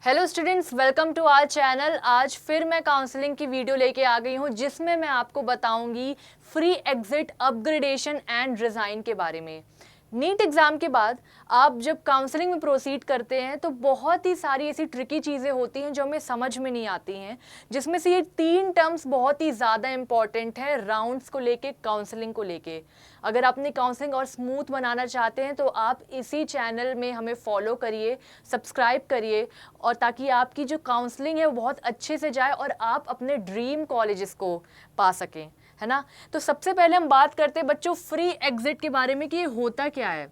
Hello students, welcome to our channel. आज फिर मैं काउंसलिंग की वीडियो लेके आ गई हूँ जिसमें मैं आपको बताऊंगी free exit, upgradation and resign के बारे में। नीट एग्ज़ाम के बाद आप जब काउंसलिंग में प्रोसीड करते हैं तो बहुत ही सारी ऐसी ट्रिकी चीज़ें होती हैं जो हमें समझ में नहीं आती हैं, जिसमें से ये 3 टर्म्स बहुत ही ज़्यादा इंपॉर्टेंट है राउंड्स को लेके, काउंसलिंग को लेके। अगर आपने काउंसलिंग और स्मूथ बनाना चाहते हैं तो आप इसी चैनल में हमें फॉलो करिए, सब्सक्राइब करिए, और ताकि आपकी जो काउंसलिंग है वो बहुत अच्छे से जाए और आप अपने ड्रीम कॉलेजेस को पा सकें, है ना। तो सबसे पहले हम बात करते हैं बच्चों फ्री एग्जिट के बारे में कि ये होता क्या है।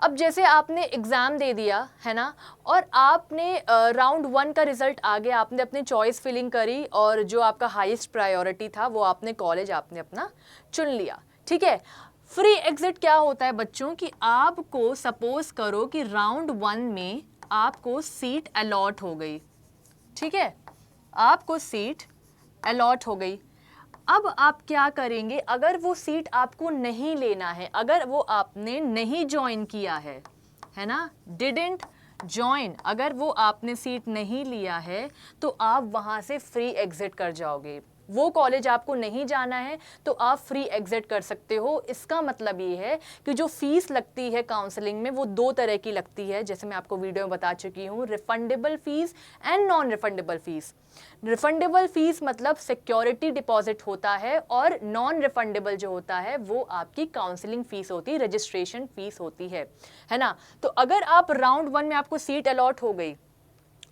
अब जैसे आपने एग्ज़ाम दे दिया है ना, और आपने राउंड 1 का रिजल्ट आ गया, आपने अपनी चॉइस फिलिंग करी और जो आपका हाईएस्ट प्रायोरिटी था वो आपने कॉलेज आपने अपना चुन लिया, ठीक है। फ्री एग्जिट क्या होता है बच्चों कि आपको सपोज करो कि राउंड 1 में आपको सीट अलॉट हो गई, ठीक है, आपको सीट अलॉट हो गई। अब आप क्या करेंगे, अगर वो सीट आपको नहीं लेना है, अगर वो आपने नहीं ज्वाइन किया है ना, डिडंट ज्वाइन, अगर वो आपने सीट नहीं लिया है तो आप वहाँ से फ्री एग्जिट कर जाओगे। वो कॉलेज आपको नहीं जाना है तो आप फ्री एग्जिट कर सकते हो। इसका मतलब ये है कि जो फीस लगती है काउंसलिंग में वो 2 तरह की लगती है, जैसे मैं आपको वीडियो में बता चुकी हूँ, refundable fees and non refundable fees. Refundable fees मतलब सिक्योरिटी डिपॉजिट होता है, और नॉन रिफंडेबल जो होता है वो आपकी काउंसलिंग फीस होती है, रजिस्ट्रेशन फीस होती है ना। तो अगर आप राउंड 1 में आपको सीट अलॉट हो गई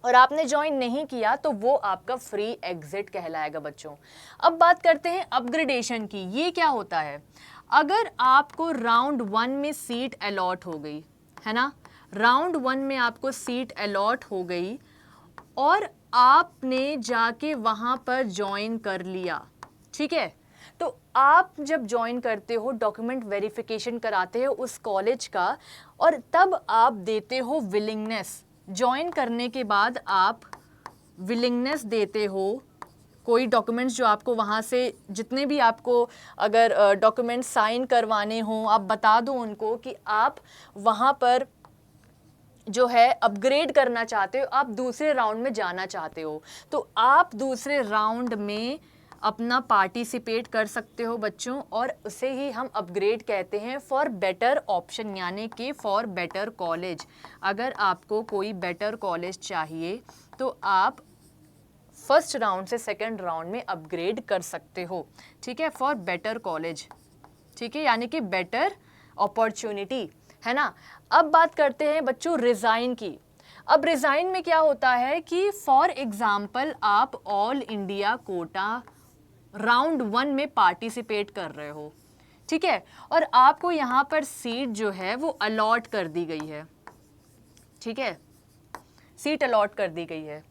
और आपने ज्वाइन नहीं किया तो वो आपका फ्री एग्जिट कहलाएगा बच्चों। अब बात करते हैं अपग्रेडेशन की। ये क्या होता है, अगर आपको राउंड 1 में सीट अलॉट हो गई है ना, राउंड 1 में आपको सीट अलॉट हो गई और आपने जाके वहां पर ज्वाइन कर लिया, ठीक है। तो आप जब ज्वाइन करते हो, डॉक्यूमेंट वेरिफिकेशन कराते हो उस कॉलेज का, और तब आप देते हो विलिंगनेस। ज्वाइन करने के बाद आप विलिंगनेस देते हो, कोई डॉक्यूमेंट्स जो आपको वहाँ से, जितने भी आपको अगर डॉक्यूमेंट्स साइन करवाने हों, आप बता दो उनको कि आप वहाँ पर जो है अपग्रेड करना चाहते हो, आप दूसरे राउंड में जाना चाहते हो, तो आप दूसरे राउंड में अपना पार्टिसिपेट कर सकते हो बच्चों, और उसे ही हम अपग्रेड कहते हैं फॉर बेटर ऑप्शन, यानी कि फॉर बेटर कॉलेज। अगर आपको कोई बेटर कॉलेज चाहिए तो आप फर्स्ट राउंड से सेकंड राउंड में अपग्रेड कर सकते हो, ठीक है, फॉर बेटर कॉलेज, ठीक है, यानी कि बेटर अपॉर्चुनिटी, है ना। अब बात करते हैं बच्चों रिज़ाइन की। अब रिज़ाइन में क्या होता है कि फॉर एग्जाम्पल आप ऑल इंडिया कोटा राउंड 1 में पार्टिसिपेट कर रहे हो, ठीक है, और आपको यहाँ पर सीट जो है वो अलॉट कर दी गई है, ठीक है, सीट अलॉट कर दी गई है।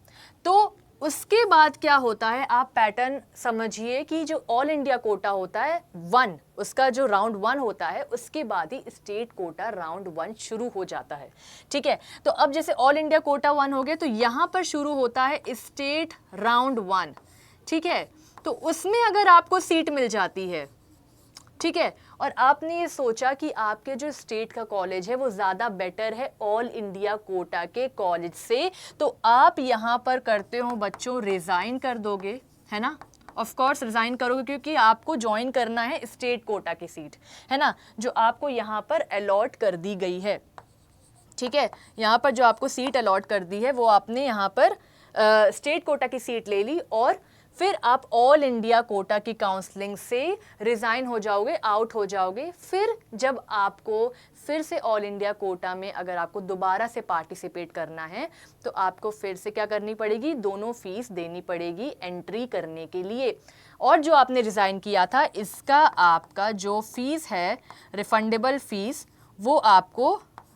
तो उसके बाद क्या होता है, आप पैटर्न समझिए कि जो ऑल इंडिया कोटा होता है 1, उसका जो राउंड 1 होता है उसके बाद ही स्टेट कोटा राउंड 1 शुरू हो जाता है, ठीक है। तो अब जैसे ऑल इंडिया कोटा 1 हो गया तो यहाँ पर शुरू होता है स्टेट राउंड 1, ठीक है। तो उसमें अगर आपको सीट मिल जाती है, ठीक है, और आपने ये सोचा कि आपके जो स्टेट का कॉलेज है वो ज़्यादा बेटर है ऑल इंडिया कोटा के कॉलेज से, तो आप यहाँ पर करते हो बच्चों रिज़ाइन कर दोगे, है ना। ऑफ कोर्स रिज़ाइन करोगे क्योंकि आपको ज्वाइन करना है स्टेट कोटा की सीट, है ना, जो आपको यहाँ पर अलॉट कर दी गई है, ठीक है। यहाँ पर जो आपको सीट अलॉट कर दी है वो आपने यहाँ पर स्टेट कोटा की सीट ले ली, और फिर आप ऑल इंडिया कोटा की काउंसलिंग से रिज़ाइन हो जाओगे, आउट हो जाओगे। फिर जब आपको फिर से ऑल इंडिया कोटा में अगर आपको दोबारा से पार्टिसिपेट करना है तो आपको फिर से क्या करनी पड़ेगी, दोनों फीस देनी पड़ेगी एंट्री करने के लिए। और जो आपने रिज़ाइन किया था इसका आपका जो फीस है, रिफंडेबल फीस, वो आपको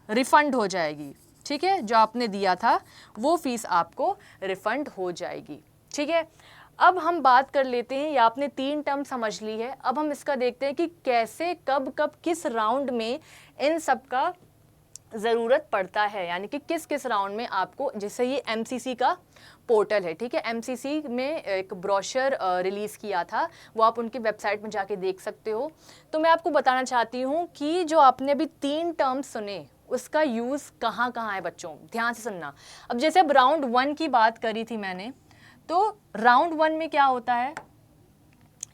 रिफ़ंड हो जाएगी, ठीक है, जो आपने दिया था वो फीस आपको रिफ़ंड हो जाएगी, ठीक है। अब हम बात कर लेते हैं, ये आपने 3 टर्म समझ ली है। अब हम इसका देखते हैं कि कैसे, कब कब, किस राउंड में इन सब का ज़रूरत पड़ता है, यानी कि किस किस राउंड में आपको, जैसे ये एमसीसी का पोर्टल है, ठीक है, एमसीसी में एक ब्रोशर रिलीज़ किया था, वो आप उनकी वेबसाइट में जाके देख सकते हो। तो मैं आपको बताना चाहती हूँ कि जो आपने अभी 3 टर्म्स सुने उसका यूज़ कहाँ कहाँ है बच्चों, ध्यान से सुनना। अब जैसे अब राउंड 1 की बात करी थी मैंने, तो राउंड 1 में क्या होता है,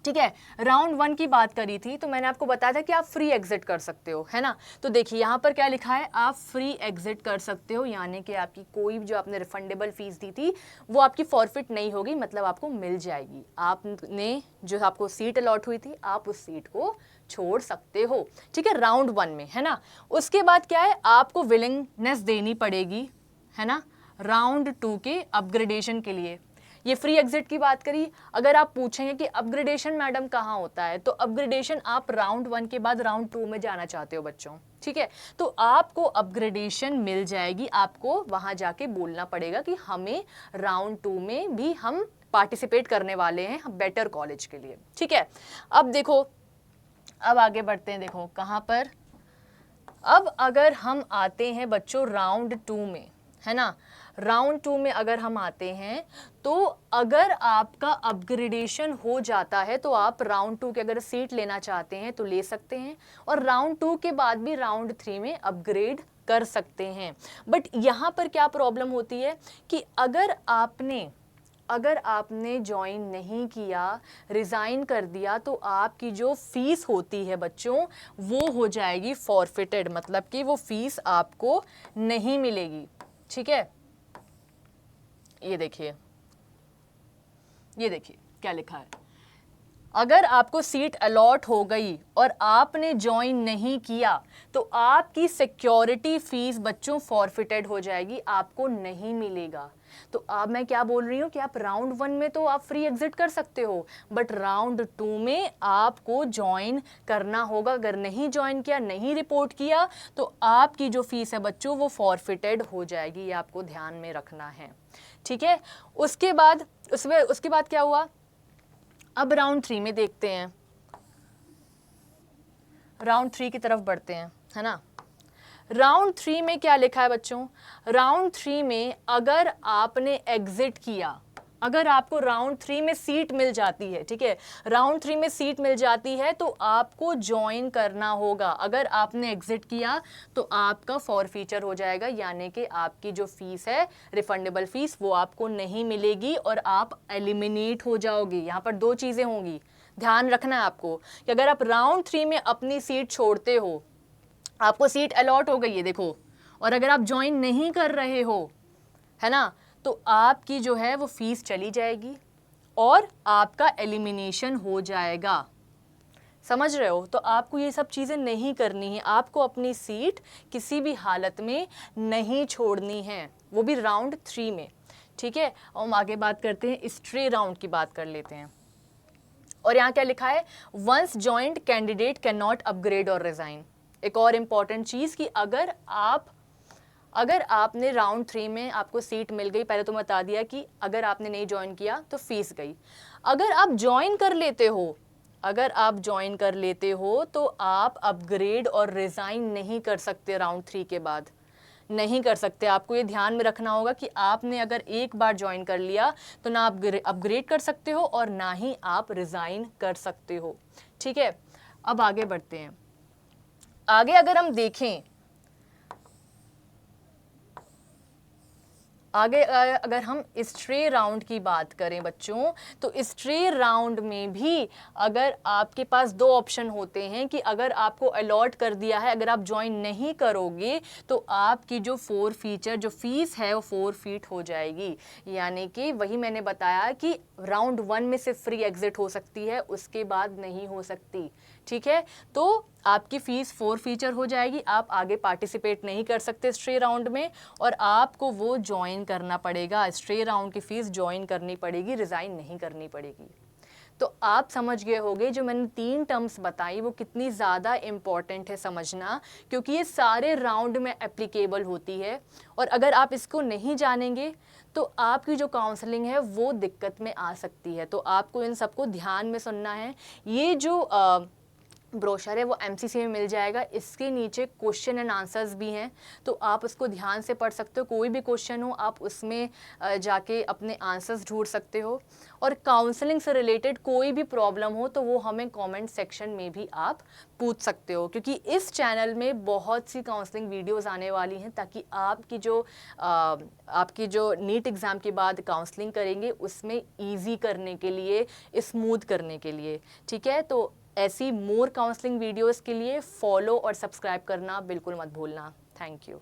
ठीक है, राउंड 1 की बात करी थी तो मैंने आपको बताया था कि आप फ्री एग्जिट कर सकते हो, है ना। तो देखिए यहाँ पर क्या लिखा है, आप फ्री एग्जिट कर सकते हो, यानी कि आपकी कोई जो आपने रिफंडेबल फीस दी थी वो आपकी फॉरफिट नहीं होगी, मतलब आपको मिल जाएगी। आपने जो आपको सीट अलॉट हुई थी आप उस सीट को छोड़ सकते हो, ठीक है, राउंड 1 में, है ना। उसके बाद क्या है, आपको विलिंगनेस देनी पड़ेगी, है ना, राउंड 2 के अपग्रेडेशन के लिए। ये फ्री एग्जिट की बात करी। अगर आप पूछेंगे कि अपग्रेडेशन मैडम कहाँ होता है, तो अपग्रेडेशन आप राउंड 1 के बाद राउंड 2 में जाना चाहते हो बच्चों, ठीक है, तो आपको अपग्रेडेशन मिल जाएगी। आपको वहां जाके बोलना पड़ेगा कि हमें राउंड 2 में भी हम पार्टिसिपेट करने वाले हैं बेटर कॉलेज के लिए, ठीक है। अब देखो, अब आगे बढ़ते हैं, देखो कहाँ पर, अब अगर हम आते हैं बच्चों राउंड 2 में, है ना, राउंड 2 में अगर हम आते हैं तो अगर आपका अपग्रेडेशन हो जाता है तो आप राउंड 2 के अगर सीट लेना चाहते हैं तो ले सकते हैं, और राउंड 2 के बाद भी राउंड 3 में अपग्रेड कर सकते हैं। बट यहाँ पर क्या प्रॉब्लम होती है कि अगर आपने ज्वाइन नहीं किया, रिज़ाइन कर दिया, तो आपकी जो फीस होती है बच्चों वो हो जाएगी फॉरफिटेड, मतलब कि वो फीस आपको नहीं मिलेगी, ठीक है। ये देखिए क्या लिखा है, अगर आपको सीट अलॉट हो गई और आपने ज्वाइन नहीं किया तो आपकी सिक्योरिटी फीस बच्चों फॉरफिटेड हो जाएगी, आपको नहीं मिलेगा। तो अब मैं क्या बोल रही हूँ कि आप राउंड 1 में तो आप फ्री एग्जिट कर सकते हो, बट राउंड 2 में आपको ज्वाइन करना होगा। अगर नहीं ज्वाइन किया, नहीं रिपोर्ट किया, तो आपकी जो फीस है बच्चों वो फॉरफिटेड हो जाएगी, ये आपको ध्यान में रखना है, ठीक है। उसके बाद क्या हुआ, अब राउंड 3 में देखते हैं, राउंड 3 की तरफ बढ़ते हैं, है ना। राउंड 3 में क्या लिखा है बच्चों, राउंड 3 में अगर आपने एग्जिट किया, अगर आपको राउंड 3 में सीट मिल जाती है, ठीक है, राउंड 3 में सीट मिल जाती है तो आपको ज्वाइन करना होगा। अगर आपने एग्जिट किया तो आपका फॉरफीचर हो जाएगा, यानी कि आपकी जो फीस है रिफंडेबल फीस वो आपको नहीं मिलेगी और आप एलिमिनेट हो जाओगे। यहाँ पर 2 चीज़ें होंगी, ध्यान रखना है आपको कि अगर आप राउंड 3 में अपनी सीट छोड़ते हो, आपको सीट अलॉट हो गई है देखो, और अगर आप ज्वाइन नहीं कर रहे हो, है ना, तो आपकी जो है वो फीस चली जाएगी और आपका एलिमिनेशन हो जाएगा, समझ रहे हो। तो आपको ये सब चीज़ें नहीं करनी है, आपको अपनी सीट किसी भी हालत में नहीं छोड़नी है, वो भी राउंड 3 में, ठीक है। और हम आगे बात करते हैं, स्ट्रे राउंड की बात कर लेते हैं। और यहाँ क्या लिखा है, once joint candidate can not upgrade और रिजाइन। एक और इम्पॉर्टेंट चीज़ कि अगर आपने राउंड 3 में आपको सीट मिल गई, पहले तो मैं बता दिया कि अगर आपने नहीं ज्वाइन किया तो फीस गई। अगर आप ज्वाइन कर लेते हो तो आप अपग्रेड और रिज़ाइन नहीं कर सकते, राउंड 3 के बाद नहीं कर सकते। आपको ये ध्यान में रखना होगा कि आपने अगर एक बार ज्वाइन कर लिया तो ना आप अपग्रेड कर सकते हो और ना ही आप रिज़ाइन कर सकते हो, ठीक है। अब आगे बढ़ते हैं, आगे अगर हम देखें, आगे अगर हम स्ट्रे राउंड की बात करें बच्चों, तो स्ट्रे राउंड में भी अगर आपके पास 2 ऑप्शन होते हैं कि अगर आपको अलॉट कर दिया है, अगर आप ज्वाइन नहीं करोगे तो आपकी जो जो फीस है वो फॉरफिट हो जाएगी। यानी कि वही मैंने बताया कि राउंड 1 में सिर्फ फ्री एग्जिट हो सकती है, उसके बाद नहीं हो सकती, ठीक है। तो आपकी फीस फॉरफिचर हो जाएगी, आप आगे पार्टिसिपेट नहीं कर सकते स्ट्रे राउंड में, और आपको वो ज्वाइन करना पड़ेगा, स्ट्रे राउंड की फीस ज्वाइन करनी पड़ेगी, रिज़ाइन नहीं करनी पड़ेगी। तो आप समझ गए होंगे जो मैंने 3 टर्म्स बताई वो कितनी ज़्यादा इम्पॉर्टेंट है समझना, क्योंकि ये सारे राउंड में एप्लीकेबल होती है। और अगर आप इसको नहीं जानेंगे तो आपकी जो काउंसलिंग है वो दिक्कत में आ सकती है। तो आपको इन सबको ध्यान में सुनना है। ये जो ब्रोशर है वो MCC में मिल जाएगा। इसके नीचे क्वेश्चन एंड आंसर्स भी हैं, तो आप उसको ध्यान से पढ़ सकते हो। कोई भी क्वेश्चन हो आप उसमें जाके अपने आंसर्स ढूंढ सकते हो। और काउंसलिंग से रिलेटेड कोई भी प्रॉब्लम हो तो वो हमें कमेंट सेक्शन में भी आप पूछ सकते हो, क्योंकि इस चैनल में बहुत सी काउंसलिंग वीडियोस आने वाली हैं, ताकि आपकी जो नीट एग्ज़ाम के बाद काउंसलिंग करेंगे उसमें ईजी करने के लिए, स्मूथ करने के लिए। ठीक है, तो ऐसी मोर काउंसलिंग वीडियोस के लिए फॉलो और सब्सक्राइब करना बिल्कुल मत भूलना। Thank you.